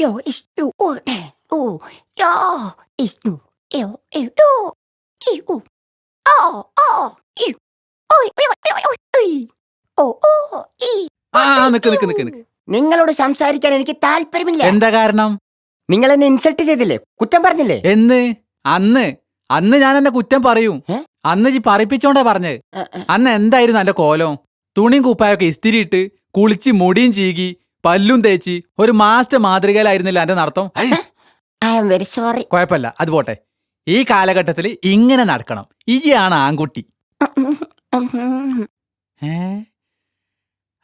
Yo is du orde. Oh, ja is du. Ew, ew, do. Ew. Oh, oh, ew. Oi, oi, oi, oi, oi. Oh, oh, e. നിക്ക് നിങ്ങളോട് സംസാരിക്കാൻ എനിക്ക് താല്പര്യമില്ല. എന്താ കാരണം? നിങ്ങൾ എന്നെ ഇൻസൾട്ട് ചെയ്തില്ലേ, കുറ്റം പറഞ്ഞില്ലേ? അന്ന് ഞാൻ എന്നെ കുറ്റം പറയും. അന്ന് ജി പറയിപ്പിച്ചോണ്ടാ പറഞ്ഞത്. അന്ന് എന്തായിരുന്നു എന്റെ കോലം? തുണിയും കുപ്പായൊക്കെ ഇസ്തിരിയിട്ട് കുളിച്ച് മുടിയും ചീകി പല്ലും തേച്ച് ഒരു മാസ്റ്റർ മാതൃകയിലായിരുന്നില്ല എന്റെ നടത്തം. I am very sorry. കുഴപ്പമില്ല, അത് പോട്ടെ. ഈ കാലഘട്ടത്തിൽ ഇങ്ങനെ നടക്കണം. ഇയാണ് ആൺകുട്ടി.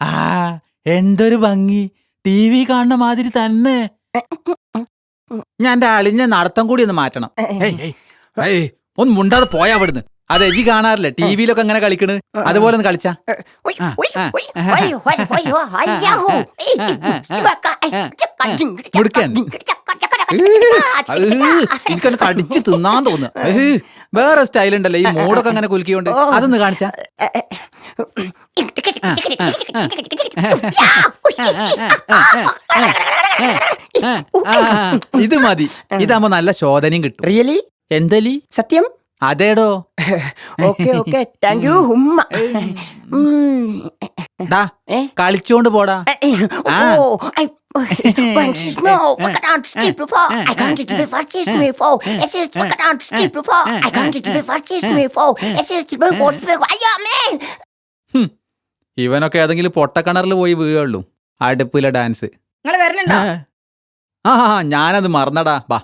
ആ എന്തൊരു ഭംഗി, ടി വി കാണുന്ന മാതിരി തന്നെ. ഞാൻ എന്റെ അളിഞ്ഞ നടത്തം കൂടി ഒന്ന് മാറ്റണം. ഒന്ന് മുണ്ടാതെ പോയാ അവിടുന്ന്. അത് എജി കാണാറില്ലേ ടി വിയിലൊക്കെ അങ്ങനെ കളിക്കണ്, അതുപോലെ ഒന്ന് കളിച്ചാ. മുടുക്കൻ എനിക്കന്നെ കടിച്ച് തിന്നാൻ തോന്നുന്നു. വേറെ സ്റ്റൈൽ ഉണ്ടല്ലോ ഈ മൂടൊക്കെ അങ്ങനെ കുലുക്കിയോണ്ട്, അതൊന്ന് കാണിച്ചാ. ഇത് മതി. ഇതാകുമ്പോ നല്ല ശോധനയും കിട്ടും. റിയലി? എന്തലി? സത്യം? അതേടോ. ഓക്കെ ഓക്കെ, താങ്ക് യു ഉമ്മ. കളിച്ചോണ്ട് പോടാ. ഇവനൊക്കെ ഏതെങ്കിലും പൊട്ടക്കിണറിൽ പോയി വീഴുള്ളൂ. അടുപ്പിലെ ഡാൻസ്. നിങ്ങള് വരണുണ്ടോ? ഞാനത് മറന്നടാ. ബാ